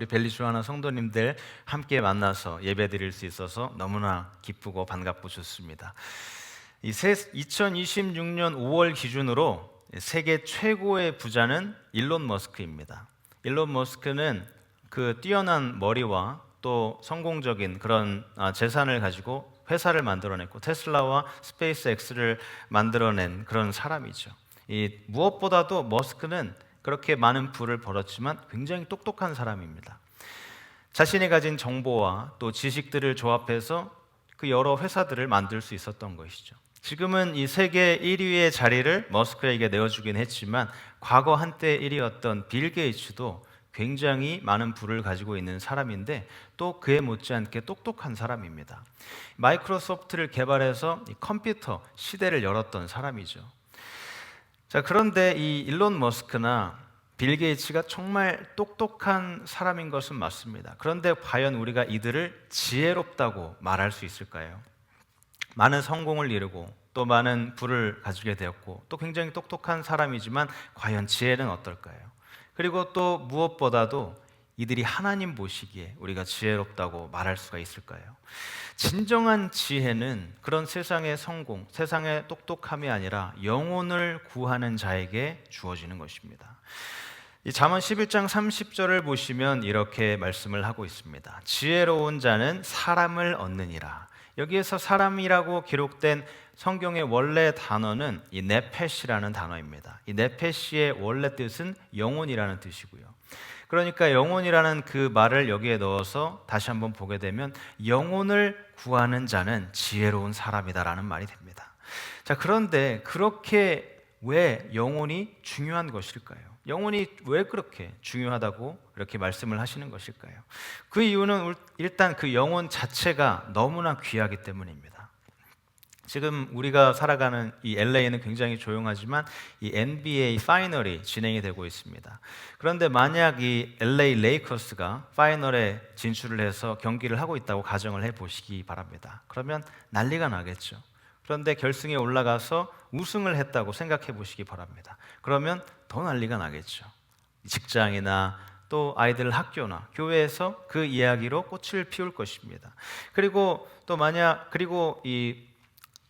우리 벨리주하나 성도님들 함께 만나서 예배드릴 수 있어서 너무나 기쁘고 반갑고 좋습니다. 2026년 5월 기준으로 세계 최고의 부자는 일론 머스크입니다. 일론 머스크는 그 뛰어난 머리와 또 성공적인 그런 재산을 가지고 회사를 만들어냈고 테슬라와 스페이스X를 만들어낸 그런 사람이죠. 무엇보다도 머스크는 그렇게 많은 부를 벌었지만 굉장히 똑똑한 사람입니다. 자신이 가진 정보와 또 지식들을 조합해서 그 여러 회사들을 만들 수 있었던 것이죠. 지금은 이 세계 1위의 자리를 머스크에게 내어주긴 했지만 과거 한때 1위였던 빌 게이츠도 굉장히 많은 부를 가지고 있는 사람인데 또 그에 못지않게 똑똑한 사람입니다. 마이크로소프트를 개발해서 이 컴퓨터 시대를 열었던 사람이죠. 자, 그런데 이 일론 머스크나 빌 게이츠가 정말 똑똑한 사람인 것은 맞습니다. 그런데 과연 우리가 이들을 지혜롭다고 말할 수 있을까요? 많은 성공을 이루고 또 많은 부를 가지게 되었고 또 굉장히 똑똑한 사람이지만 과연 지혜는 어떨까요? 그리고 또 무엇보다도 이들이 하나님 보시기에 우리가 지혜롭다고 말할 수가 있을까요? 진정한 지혜는 그런 세상의 성공, 세상의 똑똑함이 아니라 영혼을 구하는 자에게 주어지는 것입니다. 이 잠언 11장 30절을 보시면 이렇게 말씀을 하고 있습니다. 지혜로운 자는 사람을 얻느니라. 여기에서 사람이라고 기록된 성경의 원래 단어는 이 네펫이라는 단어입니다. 이 네펫의 원래 뜻은 영혼이라는 뜻이고요. 그러니까 영혼이라는 그 말을 여기에 넣어서 다시 한번 보게 되면 영혼을 구하는 자는 지혜로운 사람이다라는 말이 됩니다. 자, 그런데 그렇게 왜 영혼이 중요한 것일까요? 영혼이 왜 그렇게 중요하다고 이렇게 말씀을 하시는 것일까요? 그 이유는 일단 그 영혼 자체가 너무나 귀하기 때문입니다. 지금 우리가 살아가는 이 LA는 굉장히 조용하지만 이 NBA 파이널이 진행이 되고 있습니다. 그런데 만약 이 LA 레이커스가 파이널에 진출을 해서 경기를 하고 있다고 가정을 해보시기 바랍니다. 그러면 난리가 나겠죠. 그런데 결승에 올라가서 우승을 했다고 생각해 보시기 바랍니다. 그러면 더 난리가 나겠죠. 직장이나 또 아이들 학교나 교회에서 그 이야기로 꽃을 피울 것입니다. 그리고 또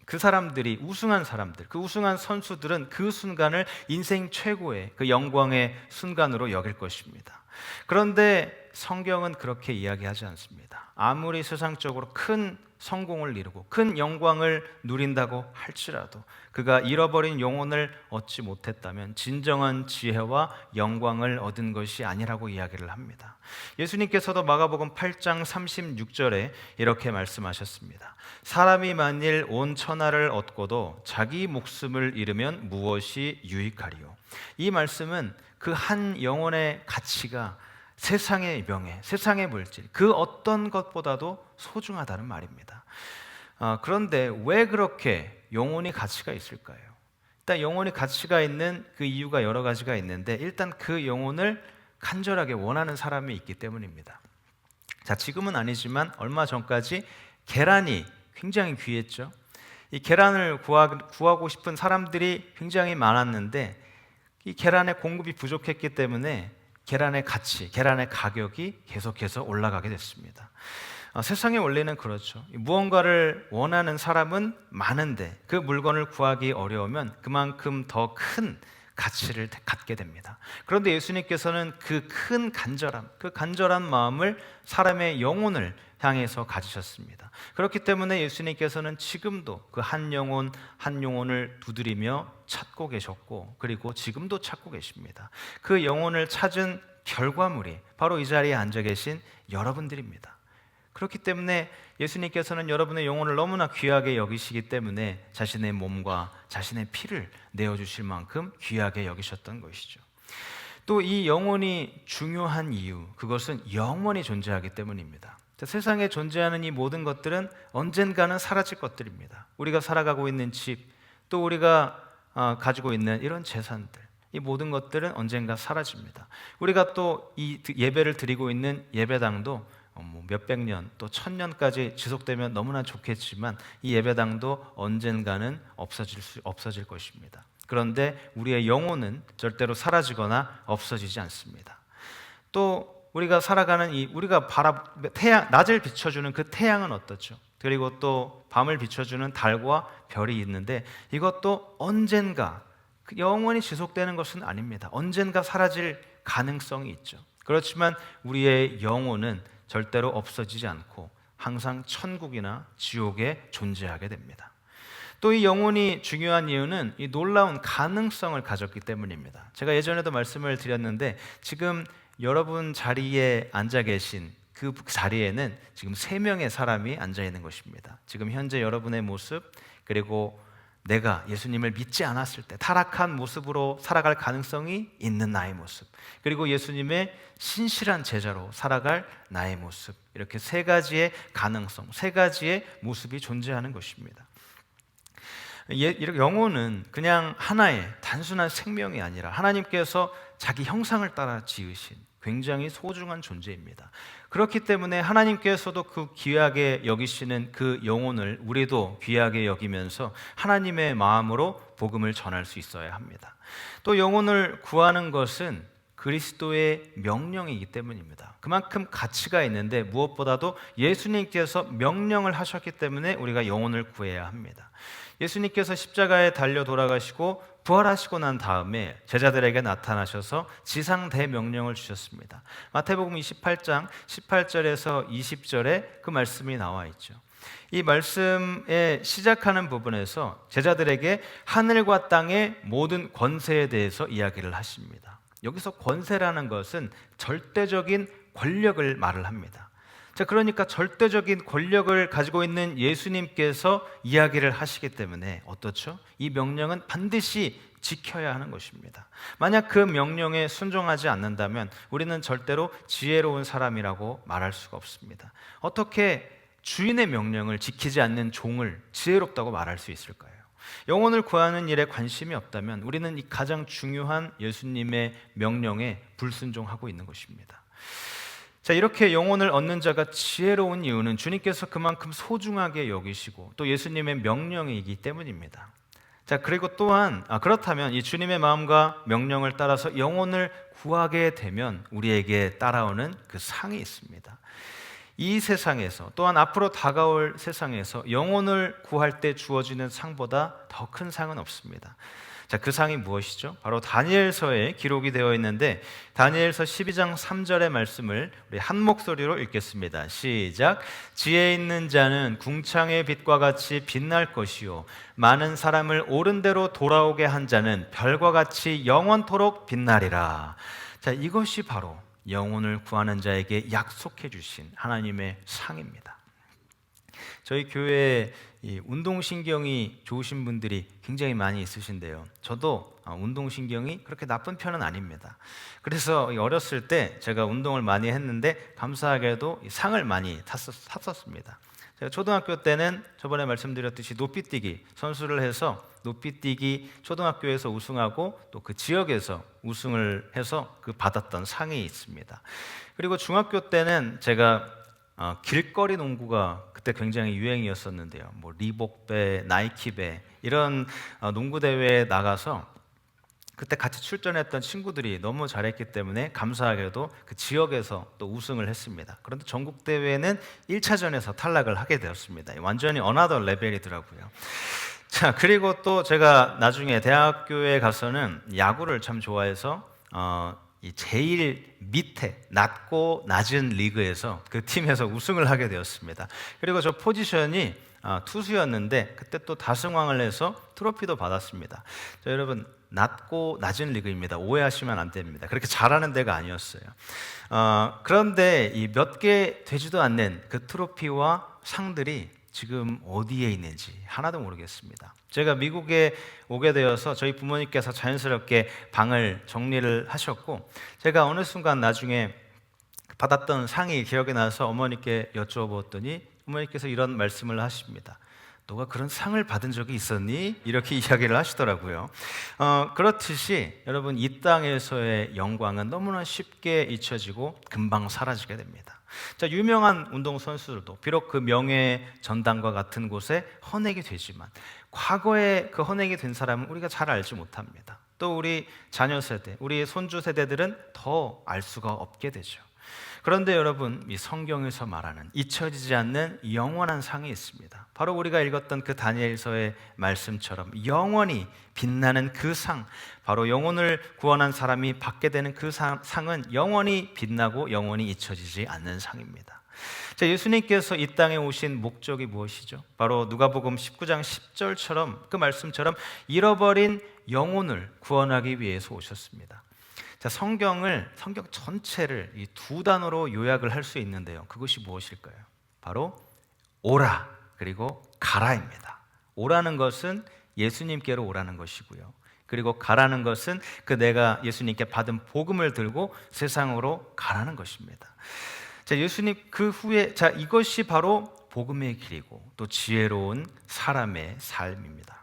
그 사람들이 우승한 사람들, 그 우승한 선수들은 그 순간을 인생 최고의 그 영광의 순간으로 여길 것입니다. 그런데 성경은 그렇게 이야기하지 않습니다. 아무리 세상적으로 큰 성공을 이루고 큰 영광을 누린다고 할지라도 그가 잃어버린 영혼을 얻지 못했다면 진정한 지혜와 영광을 얻은 것이 아니라고 이야기를 합니다. 예수님께서도 마가복음 8장 36절에 이렇게 말씀하셨습니다. 사람이 만일 온 천하를 얻고도 자기 목숨을 잃으면 무엇이 유익하리요? 이 말씀은 그 한 영혼의 가치가 세상의 명예, 세상의 물질, 그 어떤 것보다도 소중하다는 말입니다. 그런데 왜 그렇게 영혼이 가치가 있을까요? 일단 영혼이 가치가 있는 그 이유가 여러 가지가 있는데 일단 그 영혼을 간절하게 원하는 사람이 있기 때문입니다. 자, 지금은 아니지만 얼마 전까지 계란이 굉장히 귀했죠. 이 계란을 구하고 싶은 사람들이 굉장히 많았는데 이 계란의 공급이 부족했기 때문에 계란의 가치, 계란의 가격이 계속해서 올라가게 됐습니다. 세상의 원리는 그렇죠. 무언가를 원하는 사람은 많은데 그 물건을 구하기 어려우면 그만큼 더 큰 가치를 갖게 됩니다. 그런데 예수님께서는 그 큰 간절함, 그 간절한 마음을 사람의 영혼을 향해서 가지셨습니다. 그렇기 때문에 예수님께서는 지금도 그 한 영혼 한 영혼을 두드리며 찾고 계셨고 그리고 지금도 찾고 계십니다. 그 영혼을 찾은 결과물이 바로 이 자리에 앉아 계신 여러분들입니다. 그렇기 때문에 예수님께서는 여러분의 영혼을 너무나 귀하게 여기시기 때문에 자신의 몸과 자신의 피를 내어주실 만큼 귀하게 여기셨던 것이죠. 또 이 영혼이 중요한 이유, 그것은 영원히 존재하기 때문입니다. 세상에 존재하는 이 모든 것들은 언젠가는 사라질 것들입니다. 우리가 살아가고 있는 집, 또 우리가 가지고 있는 이런 재산들, 이 모든 것들은 언젠가 사라집니다. 우리가 또 이 예배를 드리고 있는 예배당도 몇백 년, 또 1000년까지 지속되면 너무나 좋겠지만 이 예배당도 언젠가는 없어질 것입니다. 그런데 우리의 영혼은 절대로 사라지거나 없어지지 않습니다. 또 우리가 살아가는 우리가 낮을 비춰주는 그 태양은 어떻죠? 그리고 또 밤을 비춰주는 달과 별이 있는데 이것도 언젠가 영원히 지속되는 것은 아닙니다. 언젠가 사라질 가능성이 있죠. 그렇지만 우리의 영혼은 절대로 없어지지 않고 항상 천국이나 지옥에 존재하게 됩니다. 또 이 영혼이 중요한 이유는 이 놀라운 가능성을 가졌기 때문입니다. 제가 예전에도 말씀을 드렸는데 지금 여러분 자리에 앉아 계신 그 자리에는 지금 3명의 사람이 앉아 있는 것입니다. 지금 현재 여러분의 모습, 그리고 내가 예수님을 믿지 않았을 때 타락한 모습으로 살아갈 가능성이 있는 나의 모습, 그리고 예수님의 신실한 제자로 살아갈 나의 모습, 이렇게 3가지의 가능성, 3가지의 모습이 존재하는 것입니다. 영혼은 그냥 하나의 단순한 생명이 아니라 하나님께서 자기 형상을 따라 지으신 굉장히 소중한 존재입니다. 그렇기 때문에 하나님께서도 그 귀하게 여기시는 그 영혼을 우리도 귀하게 여기면서 하나님의 마음으로 복음을 전할 수 있어야 합니다. 또 영혼을 구하는 것은 그리스도의 명령이기 때문입니다. 그만큼 가치가 있는데 무엇보다도 예수님께서 명령을 하셨기 때문에 우리가 영혼을 구해야 합니다. 예수님께서 십자가에 달려 돌아가시고 부활하시고 난 다음에 제자들에게 나타나셔서 지상 대명령을 주셨습니다. 마태복음 28장 18절에서 20절에 그 말씀이 나와 있죠. 이 말씀의 시작하는 부분에서 제자들에게 하늘과 땅의 모든 권세에 대해서 이야기를 하십니다. 여기서 권세라는 것은 절대적인 권력을 말을 합니다. 자, 그러니까 절대적인 권력을 가지고 있는 예수님께서 이야기를 하시기 때문에 어떻죠? 이 명령은 반드시 지켜야 하는 것입니다. 만약 그 명령에 순종하지 않는다면 우리는 절대로 지혜로운 사람이라고 말할 수가 없습니다. 어떻게 주인의 명령을 지키지 않는 종을 지혜롭다고 말할 수 있을까요? 영혼을 구하는 일에 관심이 없다면 우리는 이 가장 중요한 예수님의 명령에 불순종하고 있는 것입니다. 자, 이렇게 영혼을 얻는 자가 지혜로운 이유는 주님께서 그만큼 소중하게 여기시고 또 예수님의 명령이기 때문입니다. 자, 그리고 또한 그렇다면 이 주님의 마음과 명령을 따라서 영혼을 구하게 되면 우리에게 따라오는 그 상이 있습니다. 이 세상에서 또한 앞으로 다가올 세상에서 영혼을 구할 때 주어지는 상보다 더 큰 상은 없습니다. 자, 그 상이 무엇이죠? 바로 다니엘서에 기록이 되어 있는데 다니엘서 12장 3절의 말씀을 우리 한 목소리로 읽겠습니다. 시작. 지혜 있는 자는 궁창의 빛과 같이 빛날 것이요 많은 사람을 옳은 대로 돌아오게 한 자는 별과 같이 영원토록 빛나리라. 자, 이것이 바로 영혼을 구하는 자에게 약속해 주신 하나님의 상입니다. 저희 교회에 운동신경이 좋으신 분들이 굉장히 많이 있으신데요. 저도 운동신경이 그렇게 나쁜 편은 아닙니다. 그래서 어렸을 때 제가 운동을 많이 했는데 감사하게도 상을 많이 탔었습니다. 제가 초등학교 때는 저번에 말씀드렸듯이 높이뛰기 선수를 해서 높이뛰기 초등학교에서 우승하고 또 그 지역에서 우승을 해서 그 받았던 상이 있습니다. 그리고 중학교 때는 제가 길거리 농구가 그때 굉장히 유행이었었는데요. 뭐 리복배, 나이키배 이런 농구 대회에 나가서 그때 같이 출전했던 친구들이 너무 잘했기 때문에 감사하게도 그 지역에서 또 우승을 했습니다. 그런데 전국 대회는 1차전에서 탈락을 하게 되었습니다. 완전히 어나더 레벨이더라고요. 자, 그리고 또 제가 나중에 대학교에 가서는 야구를 참 좋아해서 이 제일 밑에 낮고 낮은 리그에서 그 팀에서 우승을 하게 되었습니다. 그리고 저 포지션이 투수였는데 그때 또 다승왕을 해서 트로피도 받았습니다. 자, 여러분 낮고 낮은 리그입니다. 오해하시면 안 됩니다. 그렇게 잘하는 데가 아니었어요. 그런데 이 몇 개 되지도 않는 그 트로피와 상들이 지금 어디에 있는지 하나도 모르겠습니다. 제가 미국에 오게 되어서 저희 부모님께서 자연스럽게 방을 정리를 하셨고 제가 어느 순간 나중에 받았던 상이 기억이 나서 어머니께 여쭤보았더니 어머니께서 이런 말씀을 하십니다. 너가 그런 상을 받은 적이 있었니? 이렇게 이야기를 하시더라고요. 그렇듯이 여러분 이 땅에서의 영광은 너무나 쉽게 잊혀지고 금방 사라지게 됩니다. 자, 유명한 운동선수들도 비록 그 명예 전당과 같은 곳에 헌액이 되지만 과거에 그 헌액이 된 사람은 우리가 잘 알지 못합니다. 또 우리 자녀 세대, 우리 손주 세대들은 더 알 수가 없게 되죠. 그런데 여러분, 이 성경에서 말하는 잊혀지지 않는 영원한 상이 있습니다. 바로 우리가 읽었던 그 다니엘서의 말씀처럼 영원히 빛나는 그 상, 바로 영혼을 구원한 사람이 받게 되는 그 상은 영원히 빛나고 영원히 잊혀지지 않는 상입니다. 자, 예수님께서 이 땅에 오신 목적이 무엇이죠? 바로 누가복음 19장 10절처럼 그 말씀처럼 잃어버린 영혼을 구원하기 위해서 오셨습니다. 자, 성경 전체를 이 두 단어로 요약을 할 수 있는데요. 그것이 무엇일까요? 바로 오라 그리고 가라입니다. 오라는 것은 예수님께로 오라는 것이고요. 그리고 가라는 것은 내가 예수님께 받은 복음을 들고 세상으로 가라는 것입니다. 자, 예수님 그 후에 이것이 바로 복음의 길이고 또 지혜로운 사람의 삶입니다.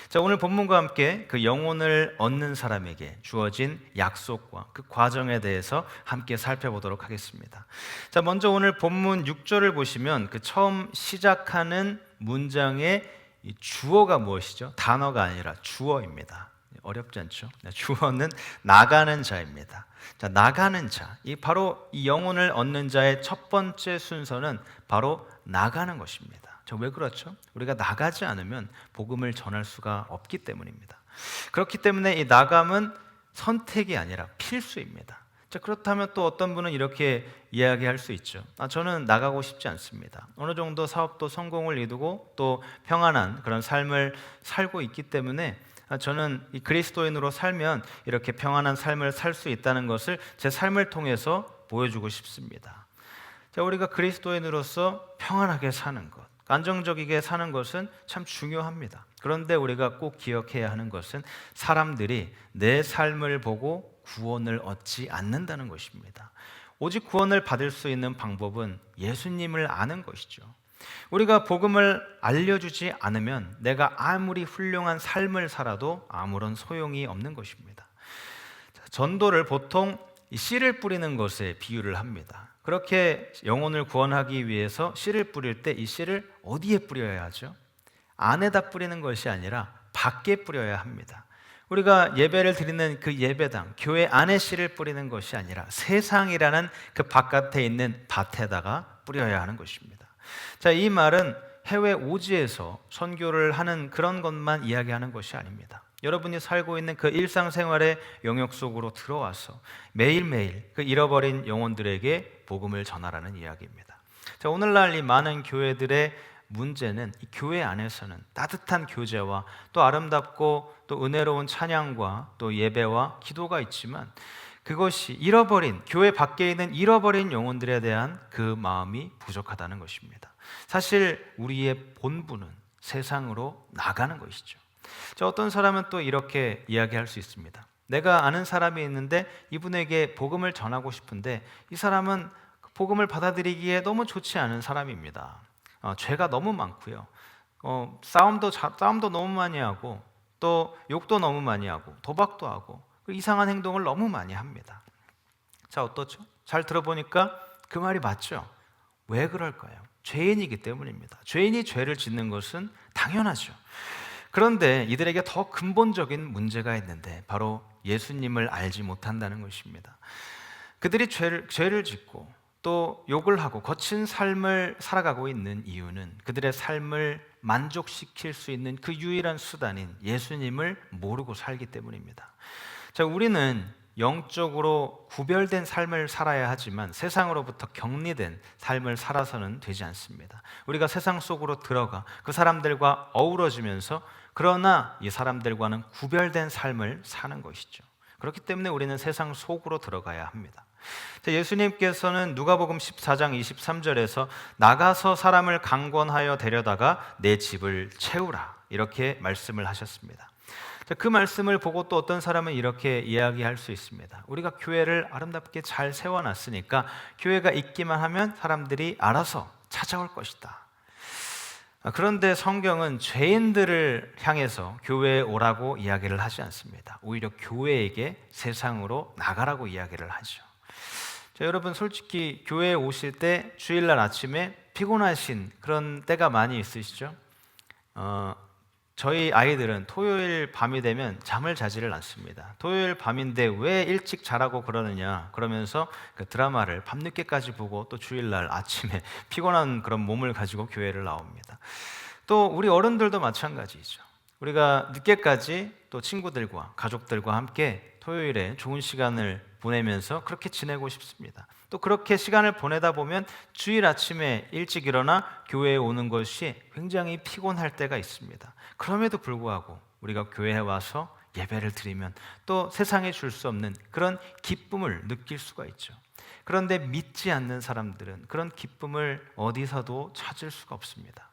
자, 오늘 본문과 함께 그 영혼을 얻는 사람에게 주어진 약속과 그 과정에 대해서 함께 살펴보도록 하겠습니다. 자, 먼저 오늘 본문 6절을 보시면 그 처음 시작하는 문장의 이 주어가 무엇이죠? 단어가 아니라 주어입니다. 어렵지 않죠? 주어는 나가는 자입니다. 자, 나가는 자, 바로 이 영혼을 얻는 자의 첫 번째 순서는 바로 나가는 것입니다. 왜 그렇죠? 우리가 나가지 않으면 복음을 전할 수가 없기 때문입니다. 그렇기 때문에 이 나감은 선택이 아니라 필수입니다. 자, 그렇다면 또 어떤 분은 이렇게 이야기할 수 있죠. 저는 나가고 싶지 않습니다. 어느 정도 사업도 성공을 이루고 또 평안한 그런 삶을 살고 있기 때문에 저는 이 그리스도인으로 살면 이렇게 평안한 삶을 살 수 있다는 것을 제 삶을 통해서 보여주고 싶습니다. 자, 우리가 그리스도인으로서 평안하게 사는 것, 안정적이게 사는 것은 참 중요합니다. 그런데 우리가 꼭 기억해야 하는 것은 사람들이 내 삶을 보고 구원을 얻지 않는다는 것입니다. 오직 구원을 받을 수 있는 방법은 예수님을 아는 것이죠. 우리가 복음을 알려주지 않으면 내가 아무리 훌륭한 삶을 살아도 아무런 소용이 없는 것입니다. 전도를 보통 씨를 뿌리는 것에 비유를 합니다. 그렇게 영혼을 구원하기 위해서 씨를 뿌릴 때 이 씨를 어디에 뿌려야 하죠? 안에다 뿌리는 것이 아니라 밖에 뿌려야 합니다. 우리가 예배를 드리는 그 예배당, 교회 안에 씨를 뿌리는 것이 아니라 세상이라는 그 바깥에 있는 밭에다가 뿌려야 하는 것입니다. 자, 이 말은 해외 오지에서 선교를 하는 그런 것만 이야기하는 것이 아닙니다. 여러분이 살고 있는 그 일상생활의 영역 속으로 들어와서 매일매일 그 잃어버린 영혼들에게 복음을 전하라는 이야기입니다. 자, 오늘날 이 많은 교회들의 문제는 이 교회 안에서는 따뜻한 교제와 또 아름답고 또 은혜로운 찬양과 또 예배와 기도가 있지만 그것이 잃어버린 교회 밖에 있는 잃어버린 영혼들에 대한 그 마음이 부족하다는 것입니다. 사실 우리의 본분은 세상으로 나가는 것이죠. 자, 어떤 사람은 또 이렇게 이야기할 수 있습니다. 내가 아는 사람이 있는데 이분에게 복음을 전하고 싶은데 이 사람은 복음을 받아들이기에 너무 좋지 않은 사람입니다. 죄가 너무 많고요. 싸움도 너무 많이 하고 또 욕도 너무 많이 하고 도박도 하고 이상한 행동을 너무 많이 합니다. 자, 어떻죠? 잘 들어보니까 그 말이 맞죠? 왜 그럴까요? 죄인이기 때문입니다. 죄인이 죄를 짓는 것은 당연하죠. 그런데 이들에게 더 근본적인 문제가 있는데 바로 예수님을 알지 못한다는 것입니다. 그들이 죄를 짓고 또 욕을 하고 거친 삶을 살아가고 있는 이유는 그들의 삶을 만족시킬 수 있는 그 유일한 수단인 예수님을 모르고 살기 때문입니다. 자, 우리는 영적으로 구별된 삶을 살아야 하지만 세상으로부터 격리된 삶을 살아서는 되지 않습니다. 우리가 세상 속으로 들어가 그 사람들과 어우러지면서 그러나 이 사람들과는 구별된 삶을 사는 것이죠. 그렇기 때문에 우리는 세상 속으로 들어가야 합니다. 예수님께서는 누가복음 14장 23절에서 나가서 사람을 강권하여 데려다가 내 집을 채우라 이렇게 말씀을 하셨습니다. 그 말씀을 보고 또 어떤 사람은 이렇게 이야기할 수 있습니다. 우리가 교회를 아름답게 잘 세워놨으니까 교회가 있기만 하면 사람들이 알아서 찾아올 것이다. 그런데 성경은 죄인들을 향해서 교회에 오라고 이야기를 하지 않습니다. 오히려 교회에게 세상으로 나가라고 이야기를 하죠. 자, 여러분 솔직히 교회에 오실 때 주일날 아침에 피곤하신 그런 때가 많이 있으시죠? 저희 아이들은 토요일 밤이 되면 잠을 자지를 않습니다. 토요일 밤인데 왜 일찍 자라고 그러느냐 그러면서 그 드라마를 밤늦게까지 보고 또 주일날 아침에 피곤한 그런 몸을 가지고 교회를 나옵니다. 또 우리 어른들도 마찬가지죠. 우리가 늦게까지 또 친구들과 가족들과 함께 토요일에 좋은 시간을 보내면서 그렇게 지내고 싶습니다. 또 그렇게 시간을 보내다 보면 주일 아침에 일찍 일어나 교회에 오는 것이 굉장히 피곤할 때가 있습니다. 그럼에도 불구하고 우리가 교회에 와서 예배를 드리면 또 세상에 줄 수 없는 그런 기쁨을 느낄 수가 있죠. 그런데 믿지 않는 사람들은 그런 기쁨을 어디서도 찾을 수가 없습니다.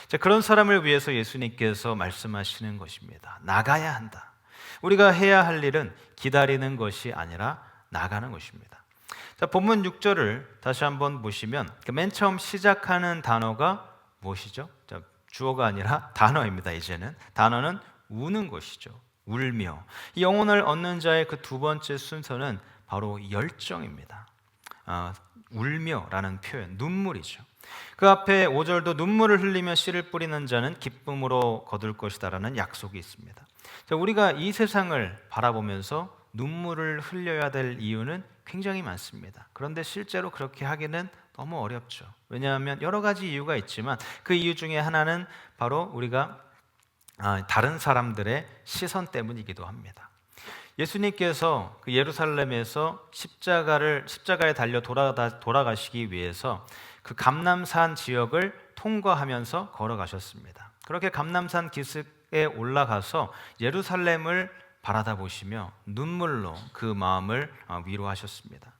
자, 그런 사람을 위해서 예수님께서 말씀하시는 것입니다. 나가야 한다. 우리가 해야 할 일은 기다리는 것이 아니라 나가는 것입니다. 자, 본문 6절을 다시 한번 보시면 맨 처음 시작하는 단어가 무엇이죠? 자, 주어가 아니라 단어입니다. 이제는 단어는 우는 것이죠. 울며. 이 영혼을 얻는 자의 그 두 번째 순서는 바로 열정입니다. 울며라는 표현, 눈물이죠. 그 앞에 5절도 눈물을 흘리며 씨를 뿌리는 자는 기쁨으로 거둘 것이다라는 약속이 있습니다. 자, 우리가 이 세상을 바라보면서 눈물을 흘려야 될 이유는 굉장히 많습니다. 그런데 실제로 그렇게 하기는 너무 어렵죠. 왜냐하면 여러 가지 이유가 있지만 그 이유 중에 하나는 바로 우리가 다른 사람들의 시선 때문이기도 합니다. 예수님께서 그 예루살렘에서 십자가에 달려 돌아가시기 위해서 그 감람산 지역을 통과하면서 걸어가셨습니다. 그렇게 감람산 기슭에 올라가서 예루살렘을 바라다 보시며 눈물로 그 마음을 위로하셨습니다.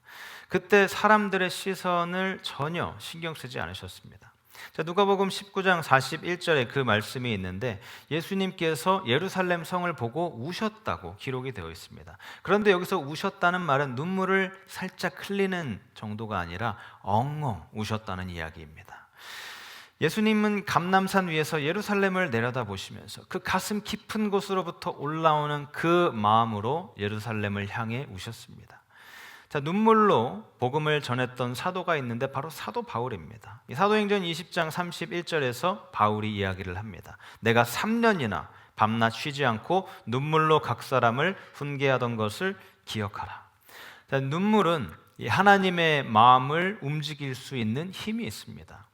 그때 사람들의 시선을 전혀 신경 쓰지 않으셨습니다. 자, 누가복음 19장 41절에 그 말씀이 있는데 예수님께서 예루살렘 성을 보고 우셨다고 기록이 되어 있습니다. 그런데 여기서 우셨다는 말은 눈물을 살짝 흘리는 정도가 아니라 엉엉 우셨다는 이야기입니다. 예수님은 감람산 위에서 예루살렘을 내려다보시면서 그 가슴 깊은 곳으로부터 올라오는 그 마음으로 예루살렘을 향해 우셨습니다. 자, 눈물로 복음을 전했던 사도가 있는데 바로 사도 바울입니다. 사도행전 20장 31절에서 바울이 이야기를 합니다. 내가 3년이나 밤낮 쉬지 않고 눈물로 각 사람을 훈계하던 것을 기억하라. 자, 눈물은 하나님의 마음을 움직일 수 있는 힘이 있습니다.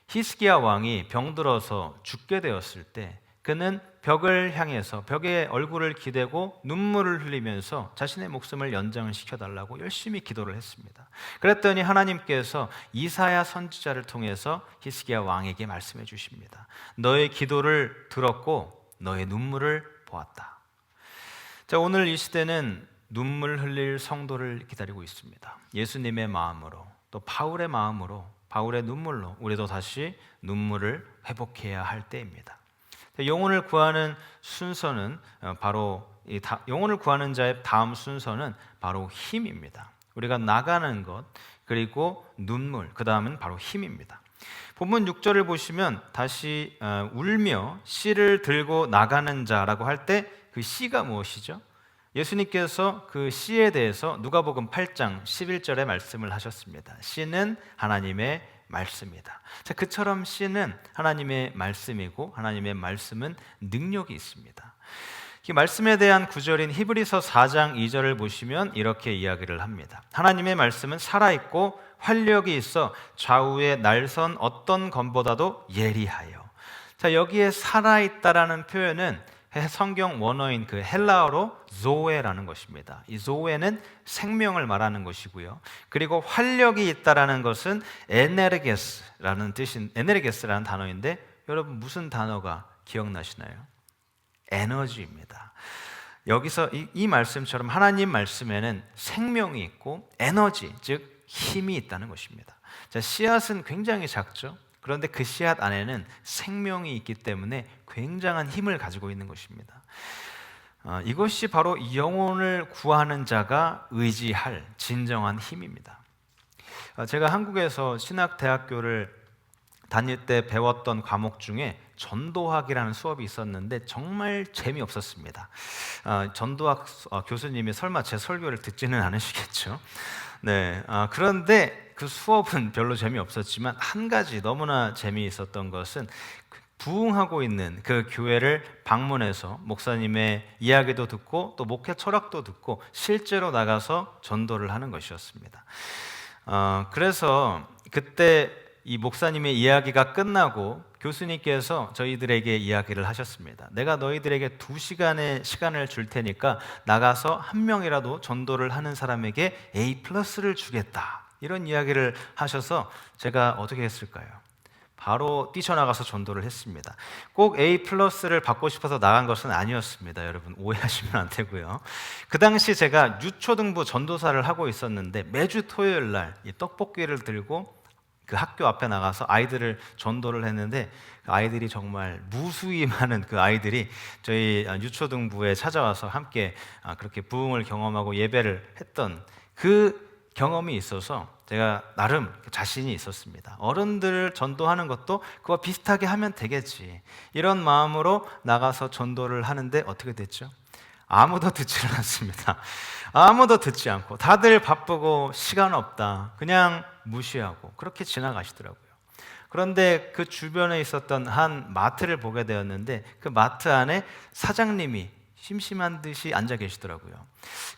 히스기야 왕이 병들어서 죽게 되었을 때 그는 벽을 향해서 벽에 얼굴을 기대고 눈물을 흘리면서 자신의 목숨을 연장을 시켜달라고 열심히 기도를 했습니다. 그랬더니 하나님께서 이사야 선지자를 통해서 히스기야 왕에게 말씀해 주십니다. 너의 기도를 들었고 너의 눈물을 보았다. 자, 오늘 이 시대는 눈물 흘릴 성도를 기다리고 있습니다. 예수님의 마음으로 또 바울의 마음으로 바울의 눈물로 우리도 다시 눈물을 회복해야 할 때입니다. 영혼을 구하는 순서는 바로 영혼을 구하는 자의 다음 순서는 바로 힘입니다. 우리가 나가는 것 그리고 눈물 그 다음은 바로 힘입니다. 본문 6절을 보시면 다시 울며 씨를 들고 나가는 자라고 할 때 그 씨가 무엇이죠? 예수님께서 그 씨에 대해서 누가복음 8장 11절에 말씀을 하셨습니다. 씨는 하나님의 말씀이다. 자, 그처럼 씨는 하나님의 말씀이고 하나님의 말씀은 능력이 있습니다. 이 말씀에 대한 구절인 히브리서 4장 2절을 보시면 이렇게 이야기를 합니다. 하나님의 말씀은 살아있고 활력이 있어 좌우에 날선 어떤 검보다도 예리하여. 자, 여기에 살아있다라는 표현은 성경 원어인 그 헬라어로 조에라는 것입니다. 이 조에는 생명을 말하는 것이고요. 그리고 활력이 있다라는 것은 에네르게스라는 에네르게스라는 단어인데 여러분 무슨 단어가 기억나시나요? 에너지입니다. 여기서 이 말씀처럼 하나님 말씀에는 생명이 있고 에너지, 즉 힘이 있다는 것입니다. 자, 씨앗은 굉장히 작죠. 그런데 그 씨앗 안에는 생명이 있기 때문에 굉장한 힘을 가지고 있는 것입니다. 이것이 바로 영혼을 구하는 자가 의지할 진정한 힘입니다. 제가 한국에서 신학대학교를 다닐 때 배웠던 과목 중에 전도학이라는 수업이 있었는데 정말 재미없었습니다. 전도학 교수님이 설마 제 설교를 듣지는 않으시겠죠? 네, 그런데 그 수업은 별로 재미없었지만 한 가지 너무나 재미있었던 것은 부흥하고 있는 그 교회를 방문해서 목사님의 이야기도 듣고 또 목회 철학도 듣고 실제로 나가서 전도를 하는 것이었습니다. 그래서 그때 이 목사님의 이야기가 끝나고 교수님께서 저희들에게 이야기를 하셨습니다. 내가 너희들에게 2시간의 시간을 줄 테니까 나가서 한 명이라도 전도를 하는 사람에게 A+를 주겠다, 이런 이야기를 하셔서 제가 어떻게 했을까요? 바로 뛰쳐나가서 전도를 했습니다. 꼭 A+를 받고 싶어서 나간 것은 아니었습니다. 여러분 오해하시면 안 되고요. 그 당시 제가 유초등부 전도사를 하고 있었는데 매주 토요일 날 이 떡볶이를 들고 그 학교 앞에 나가서 아이들을 전도를 했는데 그 아이들이 정말 무수히 많은 그 아이들이 저희 유초등부에 찾아와서 함께 그렇게 부흥을 경험하고 예배를 했던 그 경험이 있어서 제가 나름 자신이 있었습니다. 어른들을 전도하는 것도 그와 비슷하게 하면 되겠지, 이런 마음으로 나가서 전도를 하는데 어떻게 됐죠? 아무도 듣지를 않습니다. 아무도 듣지 않고 다들 바쁘고 시간 없다 그냥 무시하고 그렇게 지나가시더라고요. 그런데 그 주변에 있었던 한 마트를 보게 되었는데 그 마트 안에 사장님이 심심한 듯이 앉아 계시더라고요.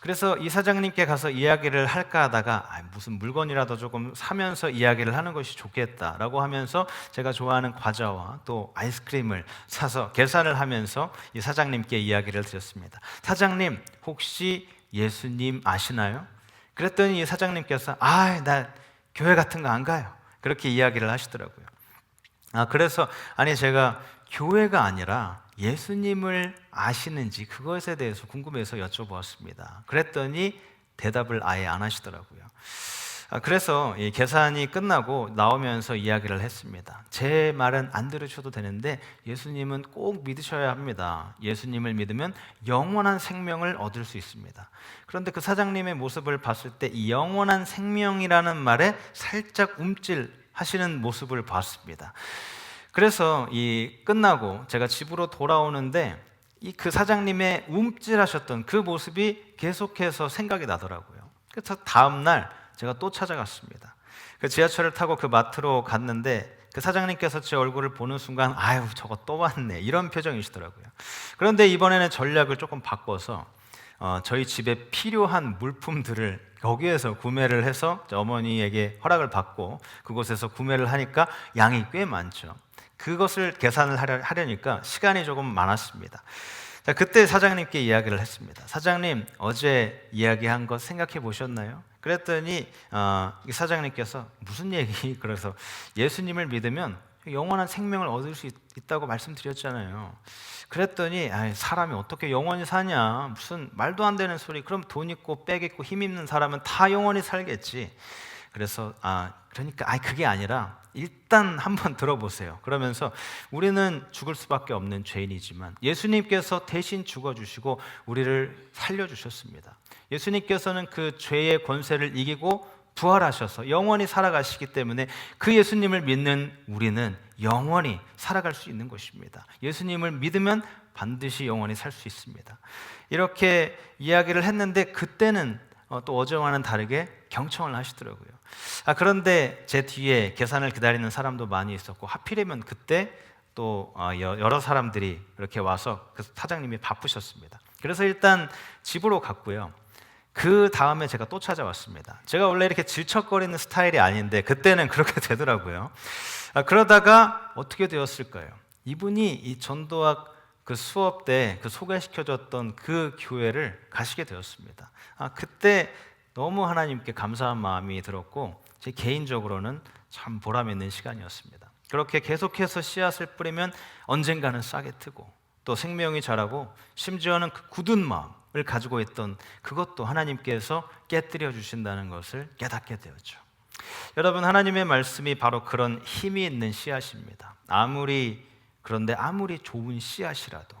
그래서 이 사장님께 가서 이야기를 할까 하다가 무슨 물건이라도 조금 사면서 이야기를 하는 것이 좋겠다라고 하면서 제가 좋아하는 과자와 또 아이스크림을 사서 계산을 하면서 이 사장님께 이야기를 드렸습니다. 사장님, 혹시 예수님 아시나요? 그랬더니 이 사장님께서 나 교회 같은 거 안 가요, 그렇게 이야기를 하시더라고요. 그래서 제가 교회가 아니라 예수님을 아시는지 그것에 대해서 궁금해서 여쭤보았습니다. 그랬더니 대답을 아예 안 하시더라고요. 그래서 이 계산이 끝나고 나오면서 이야기를 했습니다. 제 말은 안 들으셔도 되는데 예수님은 꼭 믿으셔야 합니다. 예수님을 믿으면 영원한 생명을 얻을 수 있습니다. 그런데 그 사장님의 모습을 봤을 때 이 영원한 생명이라는 말에 살짝 움찔하시는 모습을 봤습니다. 그래서 끝나고 제가 집으로 돌아오는데 그 사장님의 움찔하셨던 그 모습이 계속해서 생각이 나더라고요. 그래서 다음 날 제가 또 찾아갔습니다. 그 지하철을 타고 그 마트로 갔는데 그 사장님께서 제 얼굴을 보는 순간 아유 저거 또 왔네, 이런 표정이시더라고요. 그런데 이번에는 전략을 조금 바꿔서 저희 집에 필요한 물품들을 거기에서 구매를 해서 어머니에게 허락을 받고 그곳에서 구매를 하니까 양이 꽤 많죠. 그것을 계산을 하려니까 시간이 조금 많았습니다. 자, 그때 사장님께 이야기를 했습니다. 사장님, 어제 이야기한 것 생각해 보셨나요? 그랬더니 이 사장님께서 무슨 얘기? 그래서 예수님을 믿으면 영원한 생명을 얻을 수 있다고 말씀드렸잖아요. 그랬더니 사람이 어떻게 영원히 사냐, 무슨 말도 안 되는 소리, 그럼 돈 있고 빽 있고 힘 있는 사람은 다 영원히 살겠지. 그래서 그러니까 그게 아니라 일단 한번 들어보세요. 그러면서 우리는 죽을 수밖에 없는 죄인이지만 예수님께서 대신 죽어주시고 우리를 살려주셨습니다. 예수님께서는 그 죄의 권세를 이기고 부활하셔서 영원히 살아가시기 때문에 그 예수님을 믿는 우리는 영원히 살아갈 수 있는 것입니다. 예수님을 믿으면 반드시 영원히 살 수 있습니다. 이렇게 이야기를 했는데 그때는 또 어제와는 다르게 경청을 하시더라고요. 그런데 제 뒤에 계산을 기다리는 사람도 많이 있었고 하필이면 그때 또 여러 사람들이 이렇게 와서 그 사장님이 바쁘셨습니다. 그래서 일단 집으로 갔고요. 그 다음에 제가 또 찾아왔습니다. 제가 원래 이렇게 질척거리는 스타일이 아닌데 그때는 그렇게 되더라고요. 그러다가 어떻게 되었을까요? 이분이 이 전도학 그 수업 때 그 소개시켜줬던 그 교회를 가시게 되었습니다. 그때 너무 하나님께 감사한 마음이 들었고 제 개인적으로는 참 보람 있는 시간이었습니다. 그렇게 계속해서 씨앗을 뿌리면 언젠가는 싹이 트고 또 생명이 자라고 심지어는 그 굳은 마음을 가지고 있던 그것도 하나님께서 깨뜨려 주신다는 것을 깨닫게 되었죠. 여러분, 하나님의 말씀이 바로 그런 힘이 있는 씨앗입니다. 그런데 아무리 좋은 씨앗이라도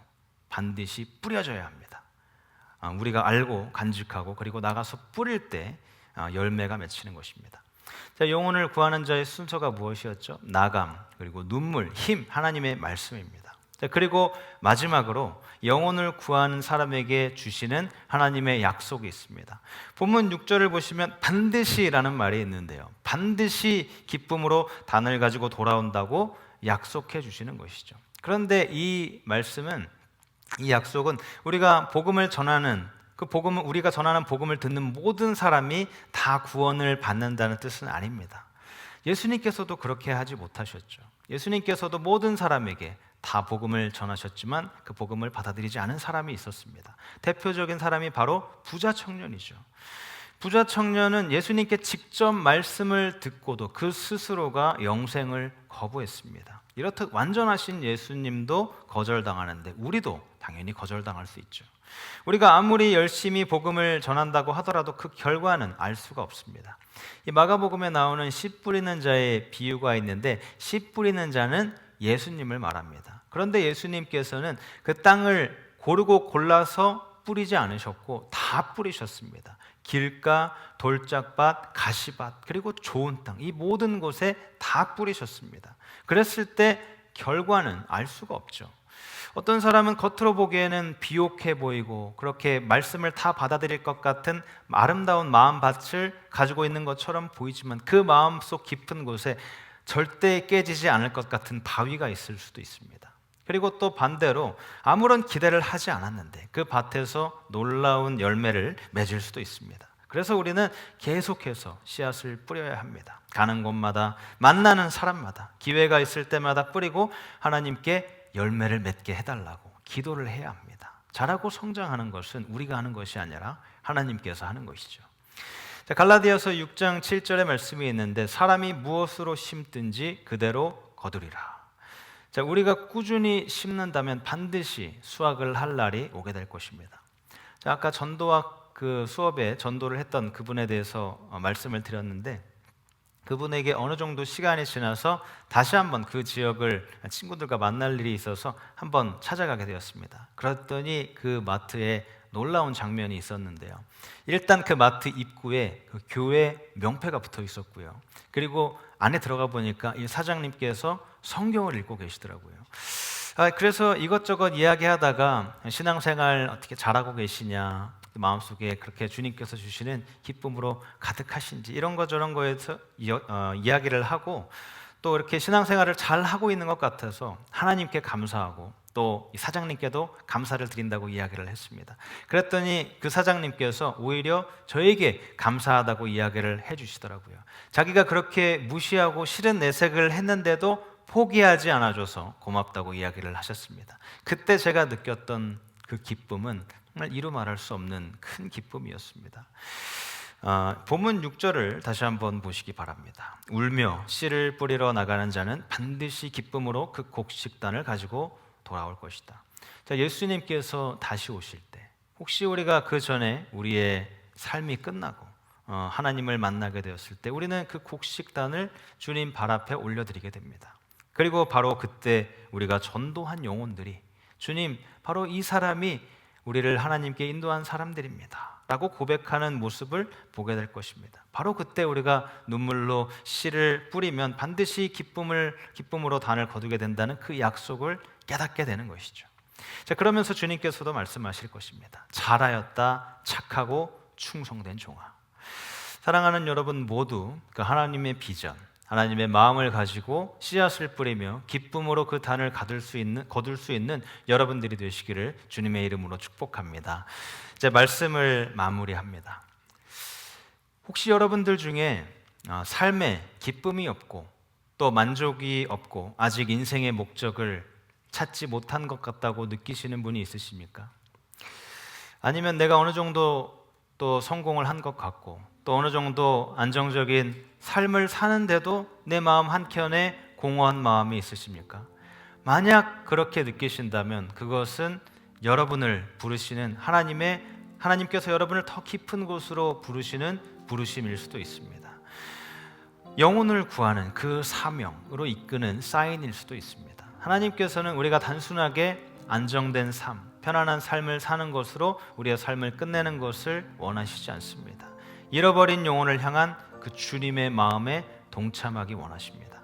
반드시 뿌려져야 합니다. 우리가 알고 간직하고 그리고 나가서 뿌릴 때 열매가 맺히는 것입니다. 자, 영혼을 구하는 자의 순서가 무엇이었죠? 나감, 그리고 눈물, 힘, 하나님의 말씀입니다. 자, 그리고 마지막으로 영혼을 구하는 사람에게 주시는 하나님의 약속이 있습니다. 본문 6절을 보시면 반드시라는 말이 있는데요. 반드시 기쁨으로 단을 가지고 돌아온다고 약속해 주시는 것이죠. 그런데 이 말씀은, 이 약속은 우리가 복음을 전하는, 그 복음은 우리가 전하는 복음을 듣는 모든 사람이 다 구원을 받는다는 뜻은 아닙니다. 예수님께서도 그렇게 하지 못하셨죠. 예수님께서도 모든 사람에게 다 복음을 전하셨지만 그 복음을 받아들이지 않은 사람이 있었습니다. 대표적인 사람이 바로 부자 청년이죠. 부자 청년은 예수님께 직접 말씀을 듣고도 그 스스로가 영생을 거부했습니다. 이렇듯 완전하신 예수님도 거절당하는데 우리도 당연히 거절당할 수 있죠. 우리가 아무리 열심히 복음을 전한다고 하더라도 그 결과는 알 수가 없습니다. 이 마가복음에 나오는 씨 뿌리는 자의 비유가 있는데, 씨 뿌리는 자는 예수님을 말합니다. 그런데 예수님께서는 그 땅을 고르고 골라서 뿌리지 않으셨고 다 뿌리셨습니다. 길가, 돌짝밭, 가시밭, 그리고 좋은 땅, 이 모든 곳에 다 뿌리셨습니다. 그랬을 때 결과는 알 수가 없죠. 어떤 사람은 겉으로 보기에는 비옥해 보이고 그렇게 말씀을 다 받아들일 것 같은 아름다운 마음밭을 가지고 있는 것처럼 보이지만 그 마음속 깊은 곳에 절대 깨지지 않을 것 같은 바위가 있을 수도 있습니다. 그리고 또 반대로 아무런 기대를 하지 않았는데 그 밭에서 놀라운 열매를 맺을 수도 있습니다. 그래서 우리는 계속해서 씨앗을 뿌려야 합니다. 가는 곳마다, 만나는 사람마다, 기회가 있을 때마다 뿌리고 하나님께 열매를 맺게 해달라고 기도를 해야 합니다. 자라고 성장하는 것은 우리가 하는 것이 아니라 하나님께서 하는 것이죠. 자, 갈라디아서 6장 7절의 말씀이 있는데, 사람이 무엇으로 심든지 그대로 거두리라. 자, 우리가 꾸준히 심는다면 반드시 수확을 할 날이 오게 될 것입니다. 자, 아까 전도학 그 수업에 전도를 했던 그분에 대해서 말씀을 드렸는데, 그분에게 어느 정도 시간이 지나서 다시 한번 그 지역을 친구들과 만날 일이 있어서 한번 찾아가게 되었습니다. 그랬더니 그 마트에 놀라운 장면이 있었는데요. 일단 그 마트 입구에 그 교회 명패가 붙어 있었고요. 그리고 안에 들어가 보니까 이 사장님께서 성경을 읽고 계시더라고요. 그래서 이것저것 이야기하다가 신앙생활 어떻게 잘하고 계시냐, 마음속에 그렇게 주님께서 주시는 기쁨으로 가득하신지 이런 거 저런 거에서 이야기를 하고, 또 이렇게 신앙생활을 잘 하고 있는 것 같아서 하나님께 감사하고 또 사장님께도 감사를 드린다고 이야기를 했습니다. 그랬더니 그 사장님께서 오히려 저에게 감사하다고 이야기를 해주시더라고요. 자기가 그렇게 무시하고 싫은 내색을 했는데도 포기하지 않아줘서 고맙다고 이야기를 하셨습니다. 그때 제가 느꼈던 그 기쁨은 정말 이루 말할 수 없는 큰 기쁨이었습니다. 본문 6절을 다시 한번 보시기 바랍니다. 울며 씨를 뿌리러 나가는 자는 반드시 기쁨으로 그 곡식단을 가지고 돌아올 것이다. 자, 예수님께서 다시 오실 때 혹시 우리가 그 전에 우리의 삶이 끝나고 하나님을 만나게 되었을 때 우리는 그 곡식단을 주님 발 앞에 올려드리게 됩니다. 그리고 바로 그때 우리가 전도한 영혼들이 주님, 바로 이 사람이 우리를 하나님께 인도한 사람들입니다 라고 고백하는 모습을 보게 될 것입니다. 바로 그때 우리가 눈물로 씨를 뿌리면 반드시 기쁨으로 단을 거두게 된다는 그 약속을 깨닫게 되는 것이죠. 자, 그러면서 주님께서도 말씀하실 것입니다. 잘하였다 착하고 충성된 종아. 사랑하는 여러분 모두 그 하나님의 비전, 하나님의 마음을 가지고 씨앗을 뿌리며 기쁨으로 그 단을 거둘 수 있는 여러분들이 되시기를 주님의 이름으로 축복합니다. 이제 말씀을 마무리합니다. 혹시 여러분들 중에 삶에 기쁨이 없고 또 만족이 없고 아직 인생의 목적을 찾지 못한 것 같다고 느끼시는 분이 있으십니까? 아니면 내가 어느 정도 또 성공을 한 것 같고 또 어느 정도 안정적인 삶을 사는데도 내 마음 한켠에 공허한 마음이 있으십니까? 만약 그렇게 느끼신다면 그것은 여러분을 부르시는 하나님께서 여러분을 더 깊은 곳으로 부르시는 부르심일 수도 있습니다. 영혼을 구하는 그 사명으로 이끄는 사인일 수도 있습니다. 하나님께서는 우리가 단순하게 안정된 삶, 편안한 삶을 사는 것으로 우리의 삶을 끝내는 것을 원하시지 않습니다. 잃어버린 영혼을 향한 그 주님의 마음에 동참하기 원하십니다.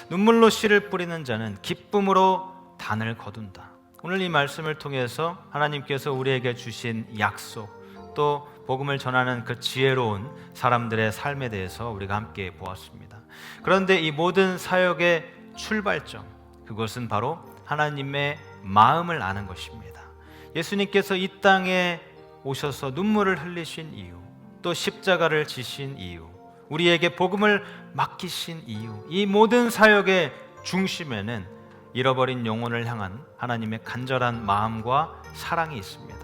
눈물로 씨를 뿌리는 자는 기쁨으로 단을 거둔다. 오늘 이 말씀을 통해서 하나님께서 우리에게 주신 약속, 또 복음을 전하는 그 지혜로운 사람들의 삶에 대해서 우리가 함께 보았습니다. 그런데 이 모든 사역의 출발점, 그것은 바로 하나님의 마음을 아는 것입니다. 예수님께서 이 땅에 오셔서 눈물을 흘리신 이유, 또 십자가를 지신 이유, 우리에게 복음을 맡기신 이유, 이 모든 사역의 중심에는 잃어버린 영혼을 향한 하나님의 간절한 마음과 사랑이 있습니다.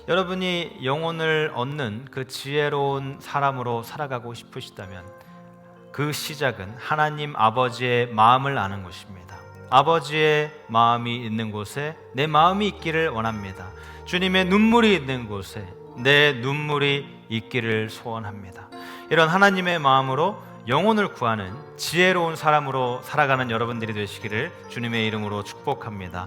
여러분이 영혼을 얻는 그 지혜로운 사람으로 살아가고 싶으시다면 그 시작은 하나님 아버지의 마음을 아는 것입니다. 아버지의 마음이 있는 곳에 내 마음이 있기를 원합니다. 주님의 눈물이 있는 곳에 내 눈물이 있기를 소원합니다. 이런 하나님의 마음으로 영혼을 구하는 지혜로운 사람으로 살아가는 여러분들이 되시기를 주님의 이름으로 축복합니다.